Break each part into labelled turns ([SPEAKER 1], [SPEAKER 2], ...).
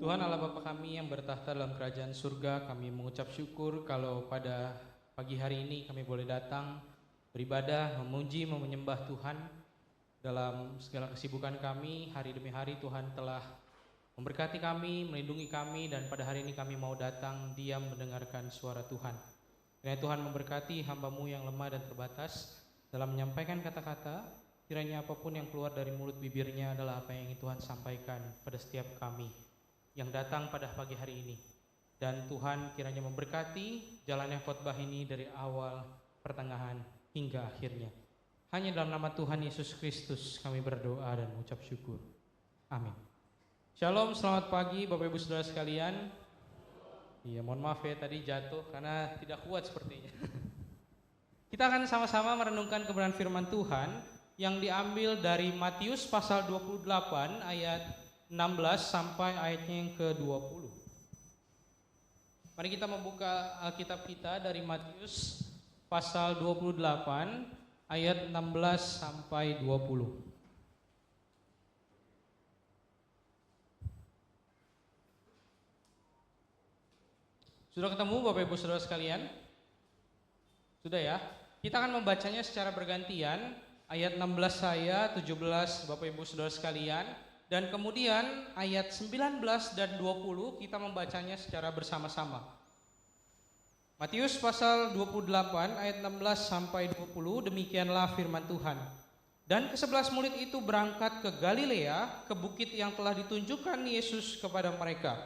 [SPEAKER 1] Tuhan Allah Bapa kami yang bertahta dalam kerajaan surga, kami mengucap syukur kalau pada pagi hari ini kami boleh datang beribadah, memuji, menyembah Tuhan. Dalam segala kesibukan kami, hari demi hari Tuhan telah memberkati kami, melindungi kami, dan pada hari ini kami mau datang diam mendengarkan suara Tuhan. Kiranya Tuhan memberkati hamba-Mu yang lemah dan terbatas dalam menyampaikan kata-kata. Kiranya apapun yang keluar dari mulut bibirnya adalah apa yang ingin Tuhan sampaikan pada setiap kami yang datang pada pagi hari ini. Dan Tuhan kiranya memberkati jalannya khotbah ini dari awal, pertengahan, hingga akhirnya. Hanya dalam nama Tuhan Yesus Kristus kami berdoa dan mengucap syukur. Amin. Shalom, selamat pagi Bapak Ibu Saudara sekalian. Iya, mohon maaf ya tadi jatuh karena tidak kuat sepertinya. Kita akan sama-sama merenungkan kebenaran firman Tuhan yang diambil dari Matius pasal 28 ayat 16 sampai ayatnya yang ke-20. Mari kita membuka Alkitab kita dari Matius pasal 28 ayat 16 sampai 20. Sudah ketemu Bapak Ibu Saudara sekalian? Sudah ya? Kita akan membacanya secara bergantian. Ayat 16 saya, 17 Bapak Ibu Saudara sekalian, dan kemudian ayat 19 dan 20 kita membacanya secara bersama-sama. Matius pasal 28 ayat 16 sampai 20, demikianlah firman Tuhan. Dan ke-11 murid itu berangkat ke Galilea, ke bukit yang telah ditunjukkan Yesus kepada mereka.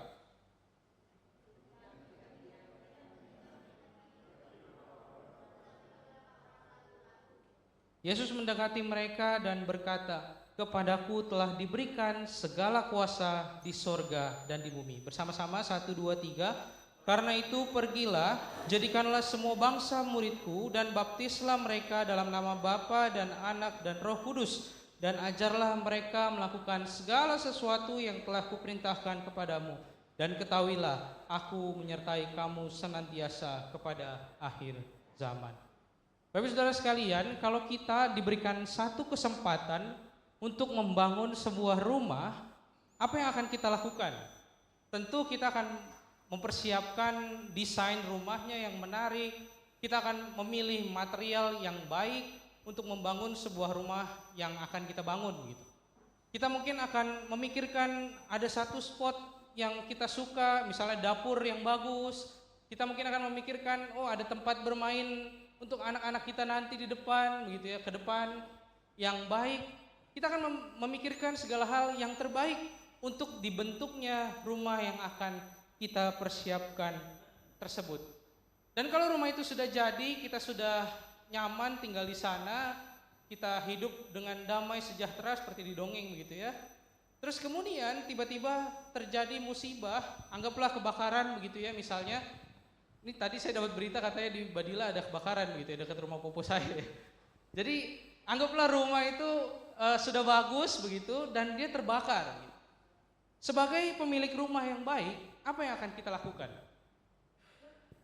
[SPEAKER 1] Yesus mendekati mereka dan berkata, "Kepadaku telah diberikan segala kuasa di sorga dan di bumi." Bersama-sama 1, 2, 3. Karena itu pergilah, jadikanlah semua bangsa muridku dan baptislah mereka dalam nama Bapa dan Anak dan Roh Kudus, dan ajarlah mereka melakukan segala sesuatu yang telah kuperintahkan kepadamu. Dan ketahuilah, aku menyertai kamu senantiasa kepada akhir zaman. Bapak Saudara sekalian, kalau kita diberikan satu kesempatan untuk membangun sebuah rumah, apa yang akan kita lakukan? Tentu kita akan mempersiapkan desain rumahnya yang menarik. Kita akan memilih material yang baik untuk membangun sebuah rumah yang akan kita bangun gitu. Kita mungkin akan memikirkan ada satu spot yang kita suka, misalnya dapur yang bagus. Kita mungkin akan memikirkan, oh ada tempat bermain untuk anak-anak kita nanti di depan, begitu ya, ke depan yang baik. Kita akan memikirkan segala hal yang terbaik untuk dibentuknya rumah yang akan kita persiapkan tersebut. Dan kalau rumah itu sudah jadi, kita sudah nyaman tinggal di sana, kita hidup dengan damai sejahtera seperti di dongeng begitu ya. Terus kemudian tiba-tiba terjadi musibah, anggaplah kebakaran begitu ya misalnya. Ini tadi saya dapat berita katanya di Badila ada kebakaran begitu ya dekat rumah popo saya. Jadi anggaplah rumah itu sudah bagus begitu dan dia terbakar. Sebagai pemilik rumah yang baik, apa yang akan kita lakukan?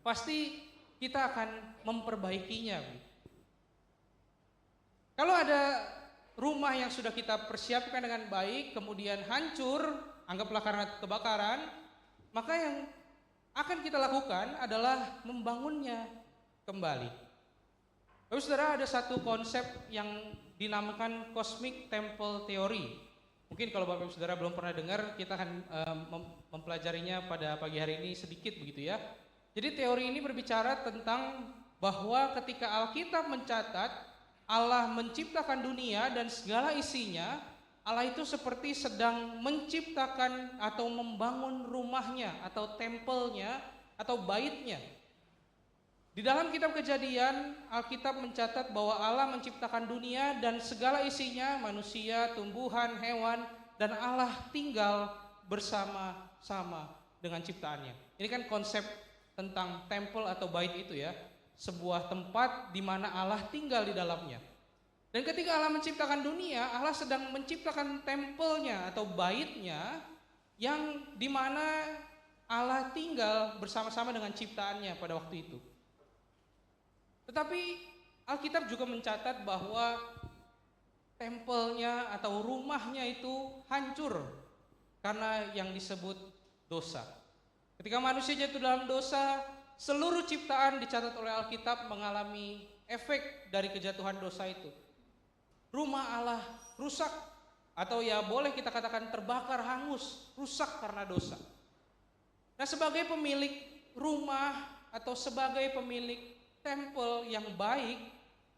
[SPEAKER 1] Pasti kita akan memperbaikinya. Kalau ada rumah yang sudah kita persiapkan dengan baik, kemudian hancur, anggaplah karena kebakaran, maka yang akan kita lakukan adalah membangunnya kembali. Bapak Saudara, ada satu konsep yang dinamakan Cosmic Temple Theory. Mungkin kalau Bapak Saudara belum pernah dengar, kita akan mempelajarinya pada pagi hari ini sedikit begitu ya. Jadi teori ini berbicara tentang bahwa ketika Alkitab mencatat Allah menciptakan dunia dan segala isinya, Allah itu seperti sedang menciptakan atau membangun rumahnya atau tempelnya atau baitnya. Di dalam kitab Kejadian, Alkitab mencatat bahwa Allah menciptakan dunia dan segala isinya, manusia, tumbuhan, hewan, dan Allah tinggal bersama-sama dengan ciptaannya. Ini kan konsep tentang temple atau bait itu ya, sebuah tempat di mana Allah tinggal di dalamnya. Dan ketika Allah menciptakan dunia, Allah sedang menciptakan tempelnya atau baitnya yang di mana Allah tinggal bersama-sama dengan ciptaannya pada waktu itu. Tetapi Alkitab juga mencatat bahwa tempelnya atau rumahnya itu hancur karena yang disebut dosa. Ketika manusia jatuh dalam dosa, seluruh ciptaan dicatat oleh Alkitab mengalami efek dari kejatuhan dosa itu. Rumah Allah rusak, atau ya boleh kita katakan terbakar, hangus, rusak karena dosa. Nah, sebagai pemilik rumah atau sebagai pemilik tempel yang baik,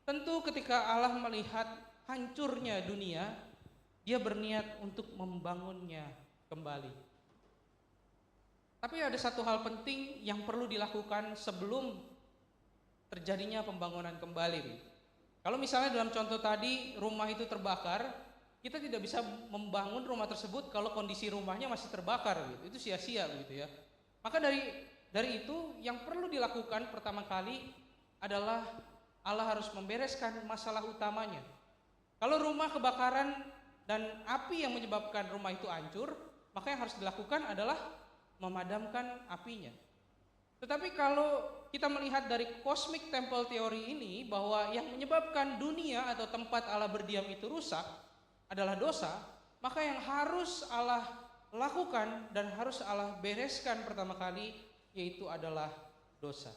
[SPEAKER 1] tentu ketika Allah melihat hancurnya dunia, dia berniat untuk membangunnya kembali. Tapi ada satu hal penting yang perlu dilakukan sebelum terjadinya pembangunan kembali. Kalau misalnya dalam contoh tadi rumah itu terbakar, kita tidak bisa membangun rumah tersebut kalau kondisi rumahnya masih terbakar gitu. Itu sia-sia gitu ya. Maka dari itu yang perlu dilakukan pertama kali adalah Allah harus membereskan masalah utamanya. Kalau rumah kebakaran dan api yang menyebabkan rumah itu hancur, maka yang harus dilakukan adalah memadamkan apinya. Tetapi kalau kita melihat dari cosmic temple theory ini, bahwa yang menyebabkan dunia atau tempat Allah berdiam itu rusak adalah dosa, maka yang harus Allah lakukan dan harus Allah bereskan pertama kali yaitu adalah dosa.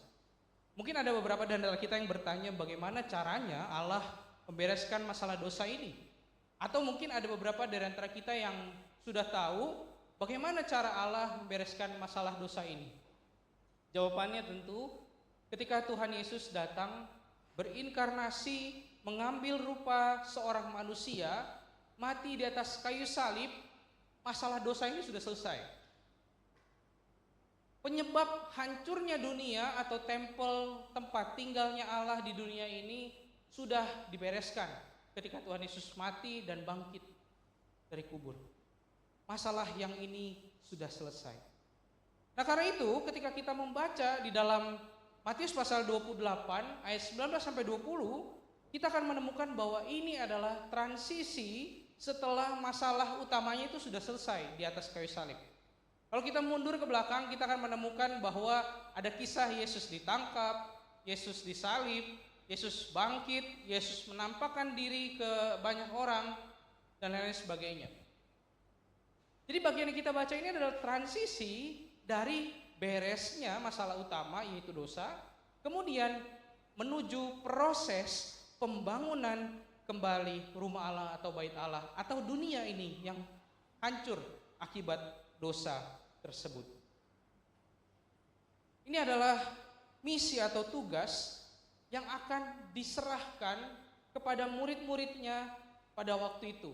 [SPEAKER 1] Mungkin ada beberapa dari antara kita yang bertanya bagaimana caranya Allah membereskan masalah dosa ini. Atau mungkin ada beberapa dari antara kita yang sudah tahu bagaimana cara Allah membereskan masalah dosa ini. Jawabannya tentu ketika Tuhan Yesus datang berinkarnasi, mengambil rupa seorang manusia, mati di atas kayu salib, masalah dosa ini sudah selesai. Penyebab hancurnya dunia atau tempel tempat tinggalnya Allah di dunia ini sudah dibereskan ketika Tuhan Yesus mati dan bangkit dari kubur. Masalah yang ini sudah selesai. Nah, karena itu ketika kita membaca di dalam Matius pasal 28 ayat 19 sampai 20, kita akan menemukan bahwa ini adalah transisi setelah masalah utamanya itu sudah selesai di atas kayu salib. Kalau kita mundur ke belakang, kita akan menemukan bahwa ada kisah Yesus ditangkap, Yesus disalib, Yesus bangkit, Yesus menampakkan diri ke banyak orang, dan lain-lain sebagainya. Jadi bagian yang kita baca ini adalah transisi dari beresnya masalah utama yaitu dosa, kemudian menuju proses pembangunan kembali rumah Allah atau bait Allah atau dunia ini yang hancur akibat dosa tersebut. Ini adalah misi atau tugas yang akan diserahkan kepada murid-muridnya pada waktu itu.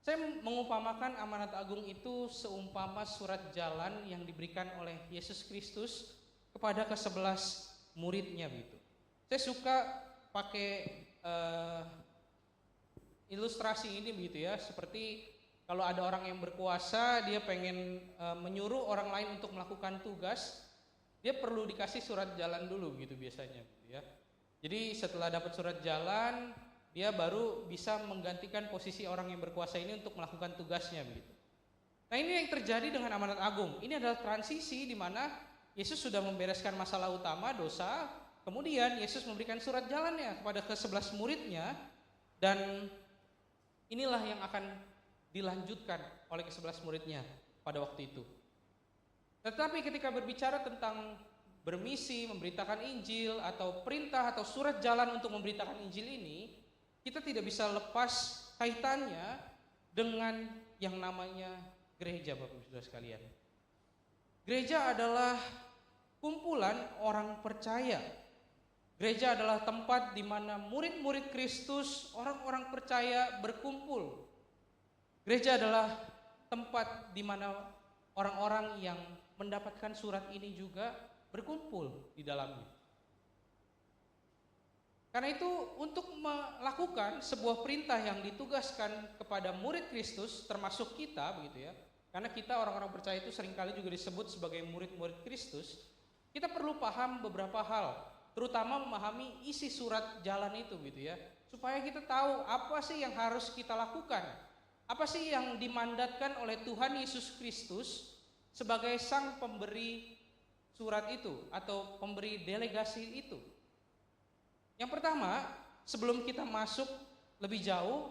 [SPEAKER 1] Saya mengumpamakan amanat agung itu seumpama surat jalan yang diberikan oleh Yesus Kristus kepada ke-11 muridnya gitu. Saya suka pakai ilustrasi ini begitu ya, seperti kalau ada orang yang berkuasa, dia pengen menyuruh orang lain untuk melakukan tugas, dia perlu dikasih surat jalan dulu gitu biasanya gitu ya. Jadi setelah dapat surat jalan, dia baru bisa menggantikan posisi orang yang berkuasa ini untuk melakukan tugasnya begitu. Nah, ini yang terjadi dengan amanat agung. Ini adalah transisi di mana Yesus sudah membereskan masalah utama dosa, kemudian Yesus memberikan surat jalannya kepada ke-11 muridnya, dan inilah yang akan dilanjutkan oleh ke-11 muridnya pada waktu itu. Tetapi ketika berbicara tentang bermisi, memberitakan Injil atau perintah atau surat jalan untuk memberitakan Injil ini, kita tidak bisa lepas kaitannya dengan yang namanya gereja, Bapak Ibu Saudara sekalian. Gereja adalah kumpulan orang percaya. Gereja adalah tempat di mana murid-murid Kristus, orang-orang percaya berkumpul. Gereja adalah tempat di mana orang-orang yang mendapatkan surat ini juga berkumpul di dalamnya. Karena itu untuk melakukan sebuah perintah yang ditugaskan kepada murid Kristus, termasuk kita begitu ya, karena kita orang-orang percaya itu seringkali juga disebut sebagai murid-murid Kristus, kita perlu paham beberapa hal, terutama memahami isi surat jalan itu gitu ya, supaya kita tahu apa sih yang harus kita lakukan, apa sih yang dimandatkan oleh Tuhan Yesus Kristus sebagai sang pemberi surat itu atau pemberi delegasi itu. Yang pertama, sebelum kita masuk lebih jauh,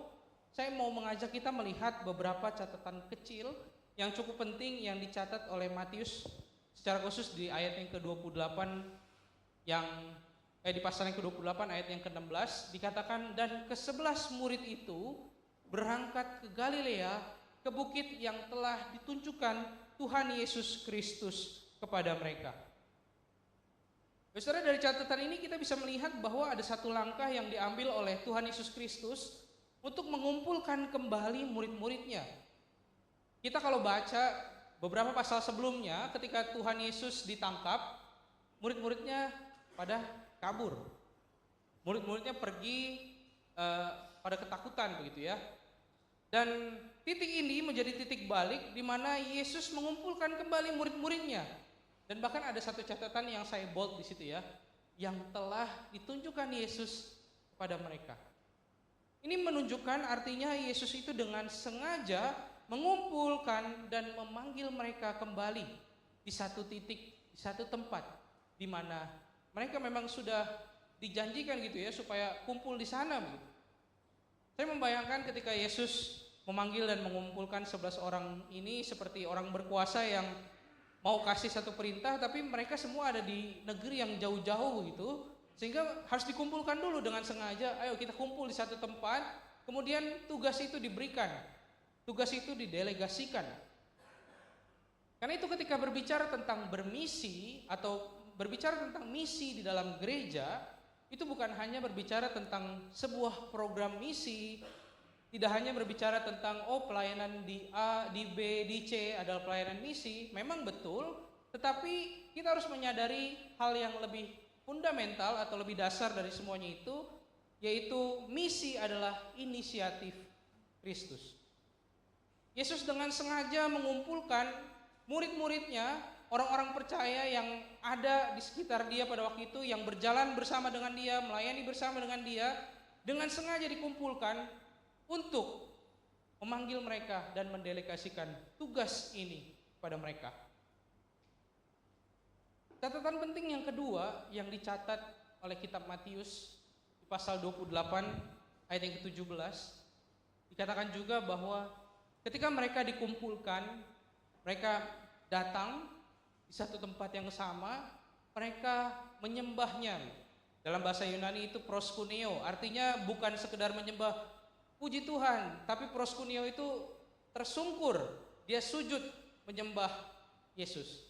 [SPEAKER 1] saya mau mengajak kita melihat beberapa catatan kecil yang cukup penting yang dicatat oleh Matius secara khusus di ayat yang ke-28 yang di pasal yang ke-28 ayat yang ke-16 dikatakan, dan ke-11 murid itu berangkat ke Galilea, ke bukit yang telah ditunjukkan Tuhan Yesus Kristus kepada mereka. Saudara, dari catatan ini kita bisa melihat bahwa ada satu langkah yang diambil oleh Tuhan Yesus Kristus untuk mengumpulkan kembali murid-muridnya. Kita kalau baca beberapa pasal sebelumnya, ketika Tuhan Yesus ditangkap, murid-muridnya pada kabur. Murid-muridnya pergi pada ketakutan begitu ya. Dan titik ini menjadi titik balik di mana Yesus mengumpulkan kembali murid-muridnya. Dan bahkan ada satu catatan yang saya bold di situ ya, yang telah ditunjukkan Yesus kepada mereka. Ini menunjukkan artinya Yesus itu dengan sengaja mengumpulkan dan memanggil mereka kembali di satu titik, di satu tempat di mana mereka memang sudah dijanjikan gitu ya supaya kumpul di sana begitu. Saya membayangkan ketika Yesus memanggil dan mengumpulkan 11 orang ini seperti orang berkuasa yang mau kasih satu perintah, tapi mereka semua ada di negeri yang jauh-jauh gitu, sehingga harus dikumpulkan dulu dengan sengaja. Ayo kita kumpul di satu tempat, kemudian tugas itu diberikan, tugas itu didelegasikan. Karena itu ketika berbicara tentang bermisi atau berbicara tentang misi di dalam gereja, itu bukan hanya berbicara tentang sebuah program misi, tidak hanya berbicara tentang pelayanan di A, di B, di C adalah pelayanan misi, memang betul, tetapi kita harus menyadari hal yang lebih fundamental atau lebih dasar dari semuanya itu, yaitu misi adalah inisiatif Kristus. Yesus dengan sengaja mengumpulkan murid-muridnya, orang-orang percaya yang ada di sekitar dia pada waktu itu, yang berjalan bersama dengan dia, melayani bersama dengan dia, dengan sengaja dikumpulkan untuk memanggil mereka dan mendelegasikan tugas ini pada mereka. Catatan penting yang kedua yang dicatat oleh kitab Matius di pasal 28 ayat yang ke-17, dikatakan juga bahwa ketika mereka dikumpulkan, mereka datang di satu tempat yang sama, mereka menyembahnya. Dalam bahasa Yunani itu proskuneo, artinya bukan sekedar menyembah puji Tuhan, tapi proskuneo itu tersungkur, dia sujud menyembah Yesus.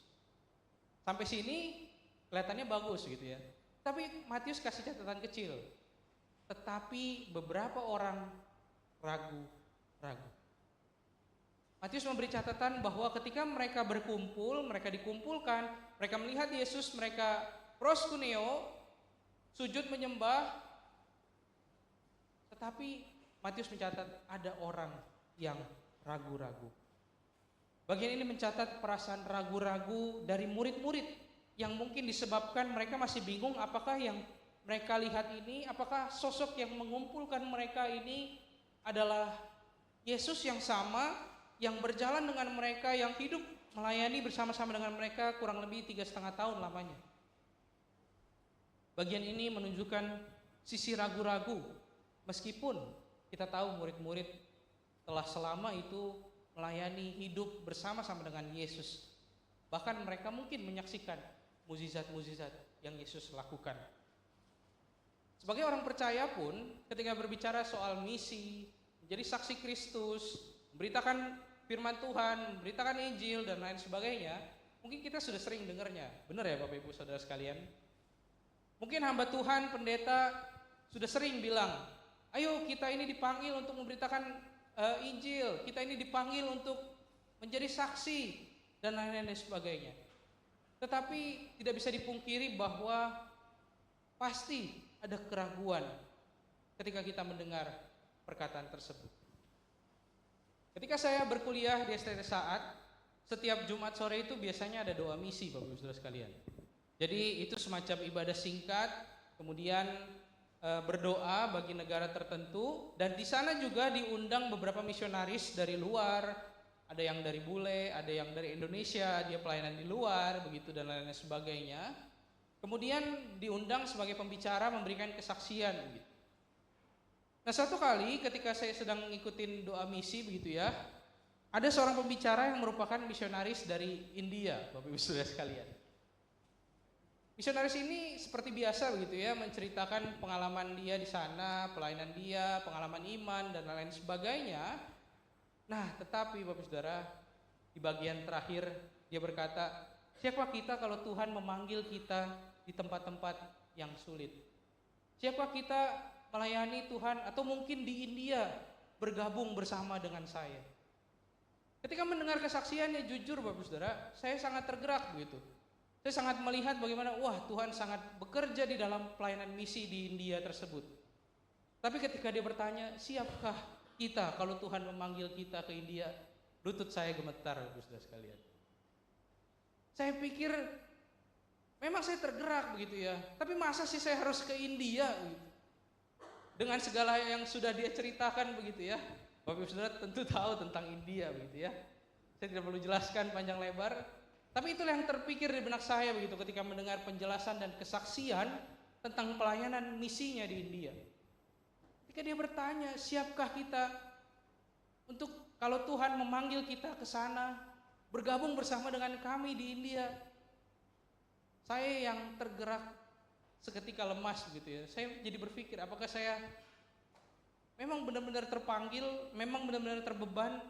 [SPEAKER 1] Sampai sini kelihatannya bagus gitu ya. Tapi Matius kasih catatan kecil. Tetapi beberapa orang ragu-ragu. Matius memberi catatan bahwa ketika mereka berkumpul, mereka dikumpulkan, mereka melihat Yesus, mereka proskuneo, sujud menyembah, tetapi Matius mencatat ada orang yang ragu-ragu. Bagian ini mencatat perasaan ragu-ragu dari murid-murid yang mungkin disebabkan mereka masih bingung apakah yang mereka lihat ini, apakah sosok yang mengumpulkan mereka ini adalah Yesus yang sama, yang berjalan dengan mereka, yang hidup melayani bersama-sama dengan mereka kurang lebih 3,5 tahun lamanya. Bagian ini menunjukkan sisi ragu-ragu, meskipun kita tahu murid-murid telah selama itu melayani hidup bersama-sama dengan Yesus. Bahkan mereka mungkin menyaksikan mukjizat-mukjizat yang Yesus lakukan. Sebagai orang percaya pun, ketika berbicara soal misi, menjadi saksi Kristus, memberitakan firman Tuhan, memberitakan Injil dan lain sebagainya, mungkin kita sudah sering dengarnya. Benar ya Bapak Ibu Saudara sekalian? Mungkin hamba Tuhan, pendeta sudah sering bilang, ayo kita ini dipanggil untuk memberitakan Injil, kita ini dipanggil untuk menjadi saksi dan lain-lain sebagainya. Tetapi tidak bisa dipungkiri bahwa pasti ada keraguan ketika kita mendengar perkataan tersebut. Ketika saya berkuliah di STT Saat, setiap Jumat sore itu biasanya ada doa misi Bapak Ibu Saudara sekalian. Jadi itu semacam ibadah singkat, kemudian berdoa bagi negara tertentu, dan di sana juga diundang beberapa misionaris dari luar, ada yang dari Bule, ada yang dari Indonesia, dia pelayanan di luar, begitu dan lain-lain sebagainya. Kemudian diundang sebagai pembicara memberikan kesaksian gitu. Nah, satu kali ketika saya sedang ngikutin doa misi begitu ya, Ada seorang pembicara yang merupakan misionaris dari India, Bapak Ibu Saudara sekalian. Misionaris ini seperti biasa begitu ya, menceritakan pengalaman dia di sana, pelayanan dia, pengalaman iman dan lain-lain sebagainya. Nah, tetapi Bapak Saudara, di bagian terakhir dia berkata, siapa kita kalau Tuhan memanggil kita di tempat-tempat yang sulit? Siapa kita melayani Tuhan atau mungkin di India bergabung bersama dengan saya? Ketika mendengar kesaksiannya, jujur Bapak Saudara, saya sangat tergerak begitu. Saya sangat melihat bagaimana Tuhan sangat bekerja di dalam pelayanan misi di India tersebut. Tapi ketika dia bertanya, siapkah kita kalau Tuhan memanggil kita ke India? Lutut saya gemetar Bapak Saudara sekalian. Saya pikir memang saya tergerak begitu ya. Tapi masa sih saya harus ke India gitu? Dengan segala yang sudah dia ceritakan begitu ya. Bapak Ibu Saudara tentu tahu tentang India begitu ya. Saya tidak perlu jelaskan panjang lebar, tapi itulah yang terpikir di benak saya begitu ketika mendengar penjelasan dan kesaksian tentang pelayanan misinya di India. Ketika dia bertanya, siapkah kita untuk kalau Tuhan memanggil kita ke sana, bergabung bersama dengan kami di India? Saya yang tergerak seketika lemas begitu ya. Saya jadi berpikir, apakah saya memang benar-benar terpanggil, memang benar-benar terbeban,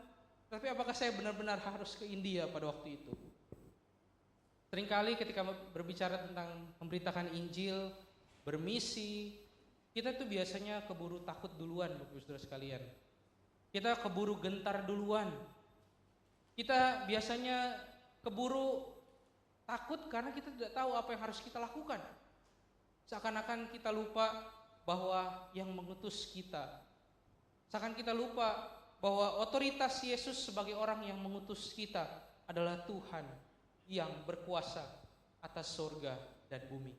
[SPEAKER 1] tapi apakah saya benar-benar harus ke India pada waktu itu? Seringkali ketika berbicara tentang memberitakan Injil, bermisi, kita tuh biasanya keburu takut duluan Bapak Ibu Saudara sekalian. Kita keburu gentar duluan. Kita biasanya keburu takut karena kita tidak tahu apa yang harus kita lakukan. Seakan-akan kita lupa bahwa yang mengutus kita, seakan kita lupa bahwa otoritas Yesus sebagai orang yang mengutus kita adalah Tuhan yang berkuasa atas surga dan bumi.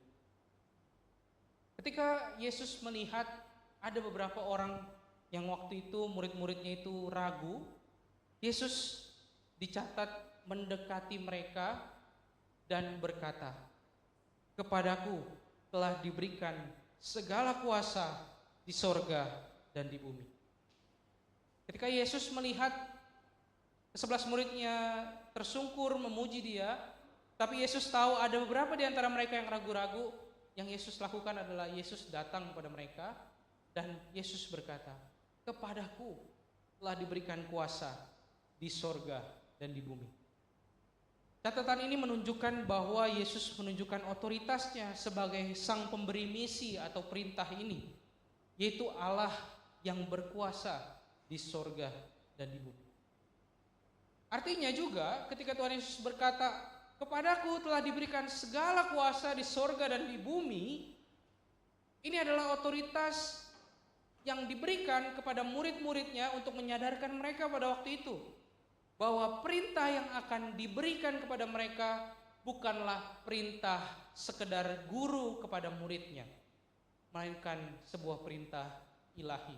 [SPEAKER 1] Ketika Yesus melihat ada beberapa orang yang waktu itu murid-muridnya itu ragu, Yesus dicatat mendekati mereka dan berkata, "Kepadaku telah diberikan segala kuasa di sorga dan di bumi." Ketika Yesus melihat 11 muridnya tersungkur memuji dia, tapi Yesus tahu ada beberapa di antara mereka yang ragu-ragu. Yang Yesus lakukan adalah Yesus datang kepada mereka dan Yesus berkata, "Kepadaku telah diberikan kuasa di sorga dan di bumi." Catatan ini menunjukkan bahwa Yesus menunjukkan otoritasnya sebagai sang pemberi misi atau perintah ini, yaitu Allah yang berkuasa di sorga dan di bumi. Artinya juga ketika Tuhan Yesus berkata, "Kepadaku telah diberikan segala kuasa di sorga dan di bumi," ini adalah otoritas yang diberikan kepada murid-muridnya untuk menyadarkan mereka pada waktu itu bahwa perintah yang akan diberikan kepada mereka bukanlah perintah sekedar guru kepada muridnya, melainkan sebuah perintah ilahi.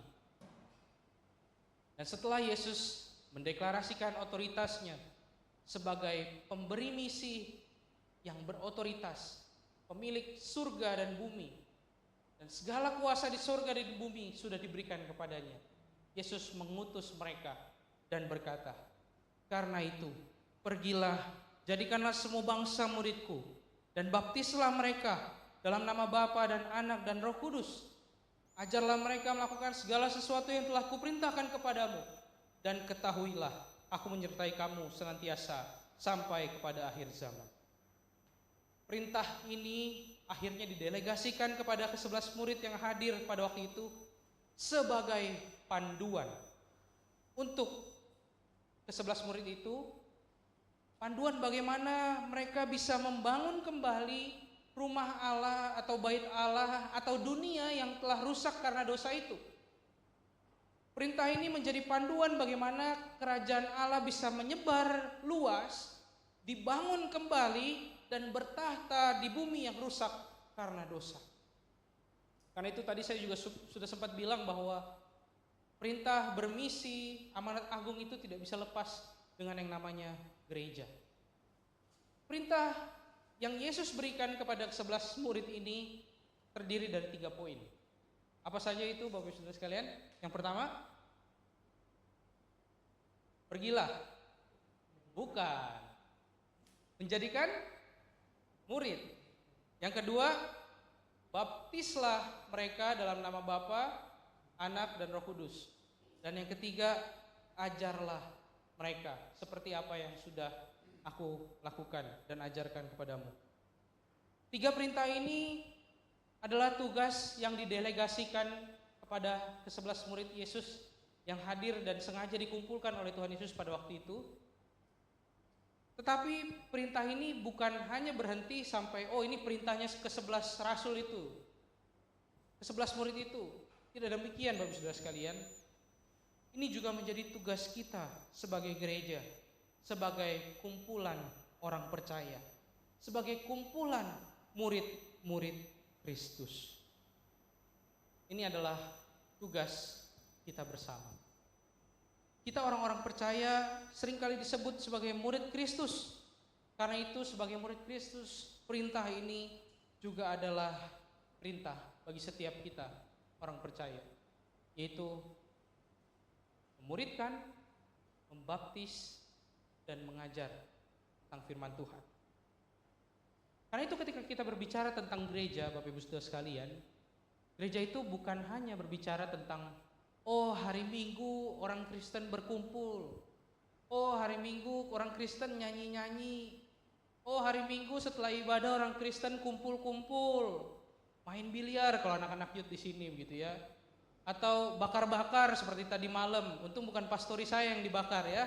[SPEAKER 1] Dan setelah Yesus mendeklarasikan otoritasnya sebagai pemberi misi yang berotoritas, pemilik surga dan bumi, dan segala kuasa di surga dan di bumi sudah diberikan kepadanya, Yesus mengutus mereka dan berkata, "Karena itu, pergilah, jadikanlah semua bangsa muridku, dan baptislah mereka dalam nama Bapa dan Anak dan Roh Kudus. Ajarlah mereka melakukan segala sesuatu yang telah kuperintahkan kepadamu, dan ketahuilah, aku menyertai kamu senantiasa sampai kepada akhir zaman." Perintah ini akhirnya didelegasikan kepada ke-11 murid yang hadir pada waktu itu sebagai panduan untuk ke-11 murid itu, panduan bagaimana mereka bisa membangun kembali rumah Allah atau bait Allah atau dunia yang telah rusak karena dosa itu. Perintah ini menjadi panduan bagaimana kerajaan Allah bisa menyebar luas, dibangun kembali dan bertahta di bumi yang rusak karena dosa. Karena itu tadi saya juga sudah sempat bilang bahwa perintah bermisi amanat agung itu tidak bisa lepas dengan yang namanya gereja. Perintah yang Yesus berikan kepada 11 murid ini terdiri dari 3 poin. Apa saja itu Bapak Ibu Saudara sekalian? Yang pertama, pergilah, Bukan. Menjadikan murid. Yang kedua, baptislah mereka dalam nama Bapa, Anak, dan Roh Kudus. Dan yang ketiga, ajarlah mereka seperti apa yang sudah aku lakukan dan ajarkan kepadamu. 3 perintah ini adalah tugas yang didelegasikan kepada ke-11 murid Yesus yang hadir dan sengaja dikumpulkan oleh Tuhan Yesus pada waktu itu. Tetapi perintah ini bukan hanya berhenti sampai, oh ini perintahnya ke-11 rasul itu, ke-11 murid itu. Tidak demikian Bapak Saudara sekalian. Ini juga menjadi tugas kita sebagai gereja, sebagai kumpulan orang percaya, sebagai kumpulan murid-murid Kristus. Ini adalah tugas kita bersama. Kita orang-orang percaya seringkali disebut sebagai murid Kristus. Karena itu sebagai murid Kristus, perintah ini juga adalah perintah bagi setiap kita orang percaya, yaitu memuridkan, membaptis, dan mengajar tentang firman Tuhan. Karena itu ketika kita berbicara tentang gereja, Bapak Ibu Saudara sekalian, gereja itu bukan hanya berbicara tentang oh hari Minggu orang Kristen berkumpul, oh hari Minggu orang Kristen nyanyi-nyanyi, oh hari Minggu setelah ibadah orang Kristen kumpul-kumpul, main biliar kalau anak-anak youth di sini begitu ya, atau bakar-bakar seperti tadi malam. Untung bukan pastori saya yang dibakar ya.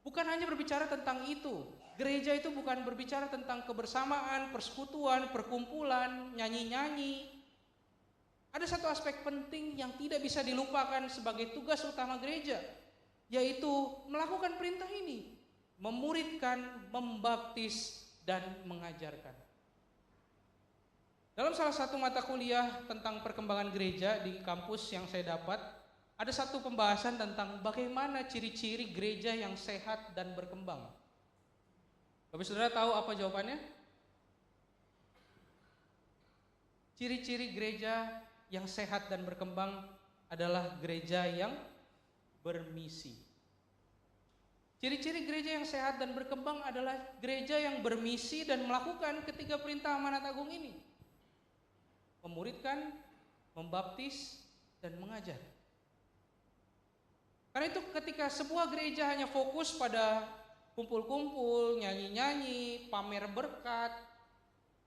[SPEAKER 1] Bukan hanya berbicara tentang itu. Gereja itu bukan berbicara tentang kebersamaan, persekutuan, perkumpulan, nyanyi-nyanyi. Ada satu aspek penting yang tidak bisa dilupakan sebagai tugas utama gereja, yaitu melakukan perintah ini, memuridkan, membaptis, dan mengajarkan. Dalam salah satu mata kuliah tentang perkembangan gereja di kampus yang saya dapat, ada satu pembahasan tentang bagaimana ciri-ciri gereja yang sehat dan berkembang. Bapak Saudara tahu apa jawabannya? Ciri-ciri gereja yang sehat dan berkembang adalah gereja yang bermisi. Ciri-ciri gereja yang sehat dan berkembang adalah gereja yang bermisi dan melakukan ketiga perintah amanat agung ini. Memuridkan, membaptis, dan mengajar. Karena itu ketika sebuah gereja hanya fokus pada kumpul-kumpul, nyanyi-nyanyi, pamer berkat,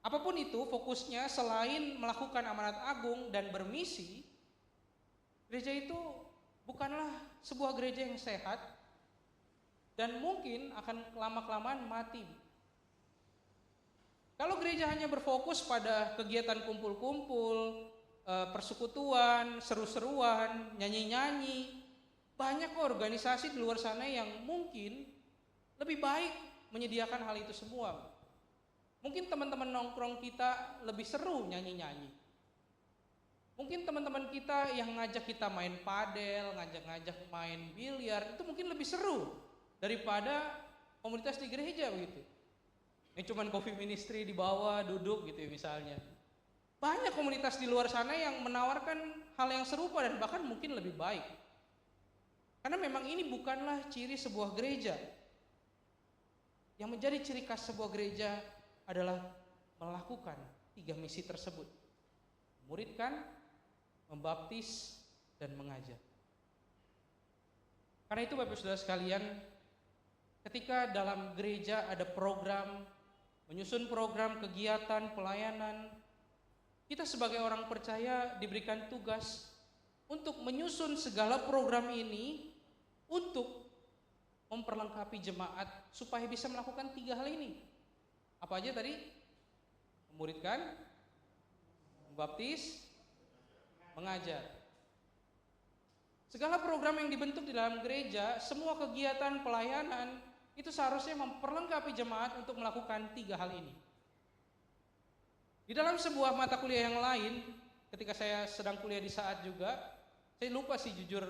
[SPEAKER 1] apapun itu fokusnya selain melakukan amanat agung dan bermisi, gereja itu bukanlah sebuah gereja yang sehat dan mungkin akan lama-kelamaan mati. Kalau gereja hanya berfokus pada kegiatan kumpul-kumpul, persekutuan, seru-seruan, nyanyi-nyanyi, banyak organisasi di luar sana yang mungkin lebih baik menyediakan hal itu semua. Mungkin teman-teman nongkrong kita lebih seru nyanyi-nyanyi. Mungkin teman-teman kita yang ngajak kita main padel, ngajak-ngajak main biliar, itu mungkin lebih seru daripada komunitas di gereja begitu. Yang cuman coffee ministry di bawah duduk gitu ya misalnya. Banyak komunitas di luar sana yang menawarkan hal yang serupa dan bahkan mungkin lebih baik. Karena memang ini bukanlah ciri sebuah gereja. Yang menjadi ciri khas sebuah gereja adalah melakukan tiga misi tersebut. Memuridkan, membaptis, dan mengajar. Karena itu Bapak Saudara sekalian, ketika dalam gereja ada program, menyusun program kegiatan, pelayanan, kita sebagai orang percaya diberikan tugas untuk menyusun segala program ini untuk memperlengkapi jemaat supaya bisa melakukan tiga hal ini. Apa aja tadi? Memuridkan, membaptis, mengajar. Segala program yang dibentuk di dalam gereja, semua kegiatan pelayanan itu seharusnya memperlengkapi jemaat untuk melakukan tiga hal ini. Di dalam sebuah mata kuliah yang lain, ketika saya sedang kuliah di saat juga, saya lupa sih jujur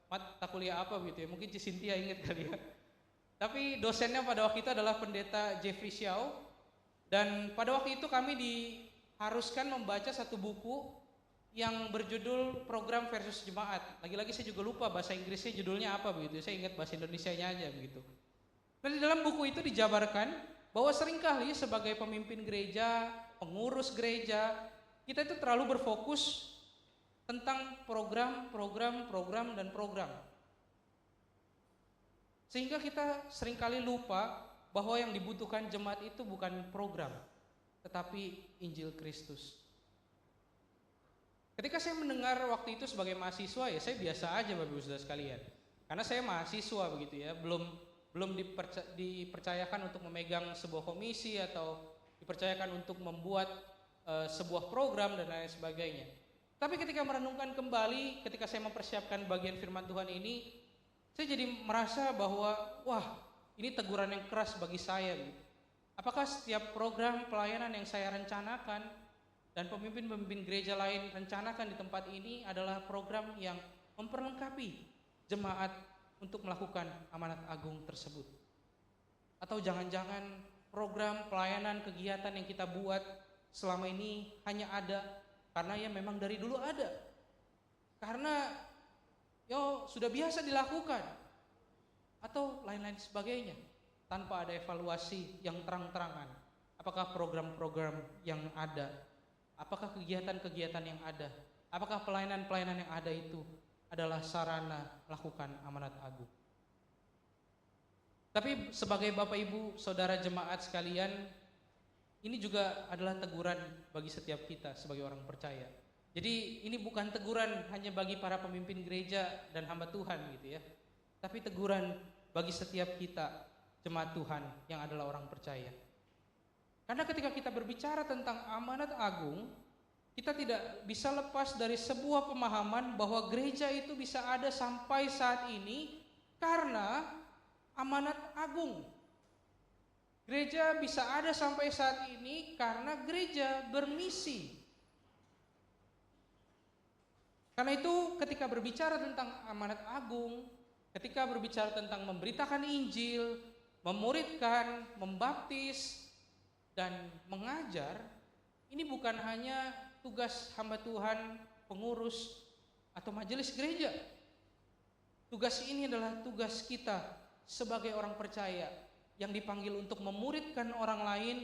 [SPEAKER 1] mata kuliah apa gitu ya, mungkin Cynthia ingat kali ya. Tapi dosennya pada waktu itu adalah pendeta Jeffrey Xiao, dan pada waktu itu kami diharuskan membaca satu buku yang berjudul Program versus Jemaat. Lagi-lagi saya juga lupa bahasa Inggrisnya judulnya apa begitu. Saya ingat bahasa Indonesianya aja begitu. Dan di dalam buku itu dijabarkan bahwa seringkali sebagai pemimpin gereja, pengurus gereja, kita itu terlalu berfokus tentang program, dan program. Sehingga kita seringkali lupa bahwa yang dibutuhkan jemaat itu bukan program, tetapi Injil Kristus. Ketika saya mendengar waktu itu sebagai mahasiswa, ya saya biasa aja Bapak Ibu Saudara sekalian. Karena saya mahasiswa begitu ya, belum dipercayakan untuk memegang sebuah komisi atau dipercayakan untuk membuat sebuah program dan lain sebagainya. Tapi ketika merenungkan kembali, ketika saya mempersiapkan bagian firman Tuhan ini, saya jadi merasa bahwa wah, ini teguran yang keras bagi saya gitu. Apakah setiap program pelayanan yang saya rencanakan dan pemimpin-pemimpin gereja lain rencanakan di tempat ini adalah program yang memperlengkapi jemaat untuk melakukan amanat agung tersebut? Atau jangan-jangan program pelayanan kegiatan yang kita buat selama ini hanya ada karena ya memang dari dulu ada, karena sudah biasa dilakukan, atau lain-lain sebagainya, tanpa ada evaluasi yang terang-terangan. Apakah program-program yang ada, apakah kegiatan-kegiatan yang ada, apakah pelayanan-pelayanan yang ada itu adalah sarana melakukan amanat agung? Tapi sebagai Bapak Ibu Saudara jemaat sekalian, ini juga adalah teguran bagi setiap kita sebagai orang percaya. Jadi ini bukan teguran hanya bagi para pemimpin gereja dan hamba Tuhan gitu ya, tapi teguran bagi setiap kita jemaat Tuhan yang adalah orang percaya. Karena ketika kita berbicara tentang amanat agung, kita tidak bisa lepas dari sebuah pemahaman bahwa gereja itu bisa ada sampai saat ini karena amanat agung. Gereja bisa ada sampai saat ini karena gereja bermisi. Karena itu ketika berbicara tentang amanat agung, ketika berbicara tentang memberitakan Injil, memuridkan, membaptis, dan mengajar, ini bukan hanya tugas hamba Tuhan, pengurus, atau majelis gereja. Tugas ini adalah tugas kita sebagai orang percaya yang dipanggil untuk memuridkan orang lain,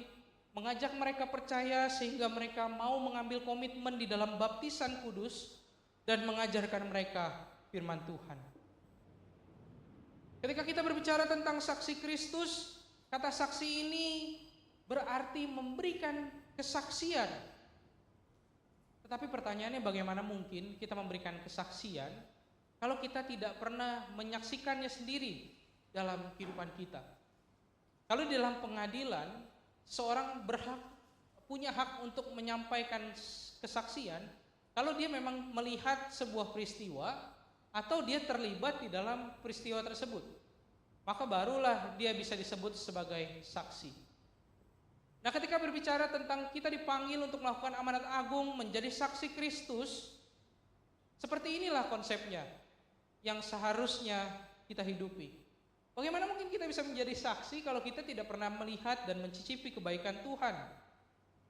[SPEAKER 1] mengajak mereka percaya sehingga mereka mau mengambil komitmen di dalam baptisan kudus dan mengajarkan mereka firman Tuhan. Ketika kita berbicara tentang saksi Kristus, kata saksi ini berarti memberikan kesaksian. Tetapi pertanyaannya, bagaimana mungkin kita memberikan kesaksian kalau kita tidak pernah menyaksikannya sendiri dalam kehidupan kita? Kalau di dalam pengadilan, seorang punya hak untuk menyampaikan kesaksian kalau dia memang melihat sebuah peristiwa atau dia terlibat di dalam peristiwa tersebut, maka barulah dia bisa disebut sebagai saksi. Nah, ketika berbicara tentang kita dipanggil untuk melakukan amanat agung menjadi saksi Kristus, seperti inilah konsepnya yang seharusnya kita hidupi. Bagaimana mungkin kita bisa menjadi saksi kalau kita tidak pernah melihat dan mencicipi kebaikan Tuhan?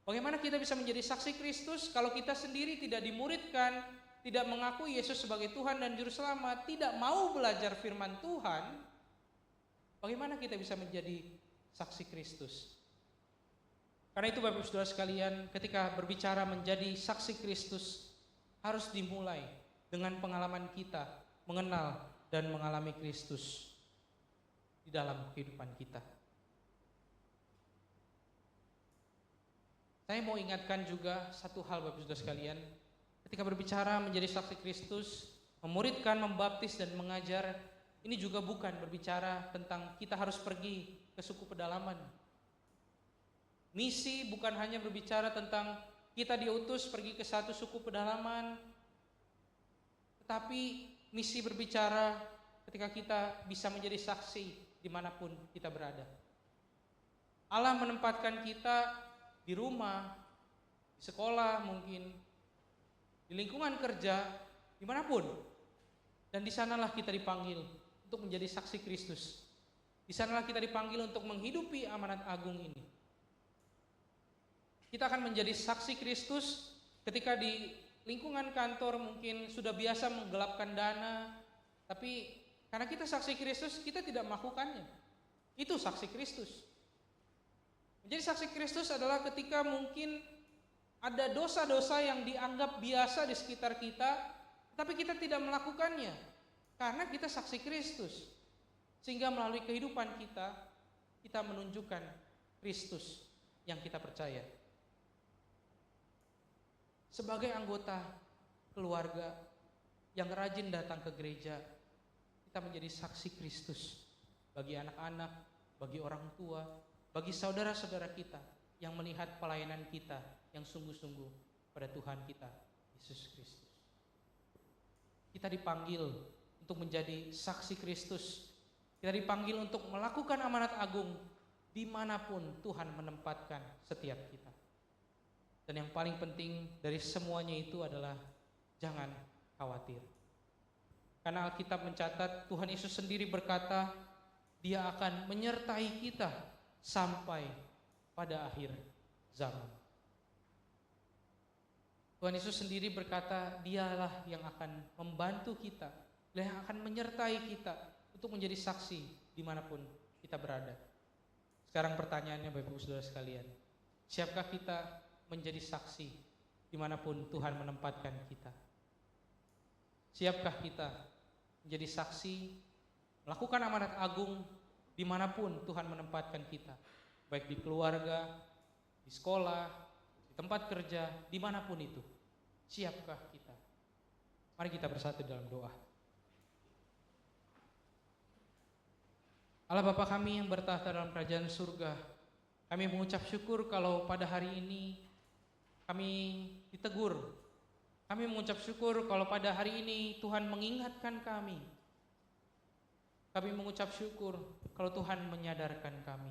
[SPEAKER 1] Bagaimana kita bisa menjadi saksi Kristus kalau kita sendiri tidak dimuridkan, tidak mengakui Yesus sebagai Tuhan dan Juru Selamat, tidak mau belajar firman Tuhan? Bagaimana kita bisa menjadi saksi Kristus? Karena itu Bapak Ibu Saudara sekalian, ketika berbicara menjadi saksi Kristus, harus dimulai dengan pengalaman kita mengenal dan mengalami Kristus di dalam kehidupan kita. Saya mau ingatkan juga satu hal Bapak Saudara sekalian, ketika berbicara menjadi saksi Kristus, memuridkan, membaptis dan mengajar, ini juga bukan berbicara tentang kita harus pergi ke suku pedalaman. Misi bukan hanya berbicara tentang kita diutus pergi ke satu suku pedalaman, tetapi misi berbicara ketika kita bisa menjadi saksi dimanapun kita berada. Allah menempatkan kita di rumah, di sekolah mungkin, di lingkungan kerja, dimanapun. Dan di sanalah kita dipanggil untuk menjadi saksi Kristus. Di sanalah kita dipanggil untuk menghidupi amanat agung ini. Kita akan menjadi saksi Kristus ketika di lingkungan kantor mungkin sudah biasa menggelapkan dana, tapi karena kita saksi Kristus, kita tidak melakukannya. Itu saksi Kristus. Menjadi saksi Kristus adalah ketika mungkin ada dosa-dosa yang dianggap biasa di sekitar kita, tapi kita tidak melakukannya karena kita saksi Kristus. Sehingga melalui kehidupan kita menunjukkan Kristus yang kita percaya. Sebagai anggota keluarga yang rajin datang ke gereja, kita menjadi saksi Kristus bagi anak-anak, bagi orang tua, bagi saudara-saudara kita yang melihat pelayanan kita yang sungguh-sungguh pada Tuhan kita, Yesus Kristus. Kita dipanggil untuk menjadi saksi Kristus. Kita dipanggil untuk melakukan amanat agung dimanapun Tuhan menempatkan setiap kita. Dan yang paling penting dari semuanya itu adalah jangan khawatir. Karena Alkitab mencatat Tuhan Yesus sendiri berkata, Dia akan menyertai kita sampai pada akhir zaman. Tuhan Yesus sendiri berkata, Dialah yang akan membantu kita, Dia yang akan menyertai kita untuk menjadi saksi dimanapun kita berada. Sekarang pertanyaannya Bapak Ibu Saudara sekalian, siapkah kita menjadi saksi dimanapun Tuhan menempatkan kita? Siapkah kita menjadi saksi melakukan amanat agung dimanapun Tuhan menempatkan kita, baik di keluarga, di sekolah, di tempat kerja, dimanapun itu? Siapkah kita? Mari kita bersatu dalam doa. Allah Bapa kami yang bertahta dalam kerajaan surga, kami mengucap syukur kalau pada hari ini kami ditegur. Kami mengucap syukur kalau pada hari ini Tuhan mengingatkan kami. Kami mengucap syukur kalau Tuhan menyadarkan kami.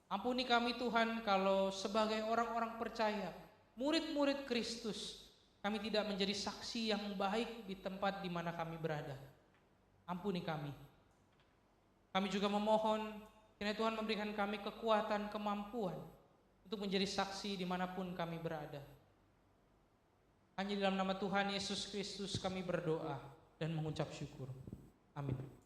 [SPEAKER 1] Ampuni kami Tuhan kalau sebagai orang-orang percaya, murid-murid Kristus, kami tidak menjadi saksi yang baik di tempat di mana kami berada. Ampuni kami. Kami juga memohon kiranya Tuhan memberikan kami kekuatan, kemampuan untuk menjadi saksi dimanapun kami berada. Hanya dalam nama Tuhan Yesus Kristus kami berdoa dan mengucap syukur. Amin.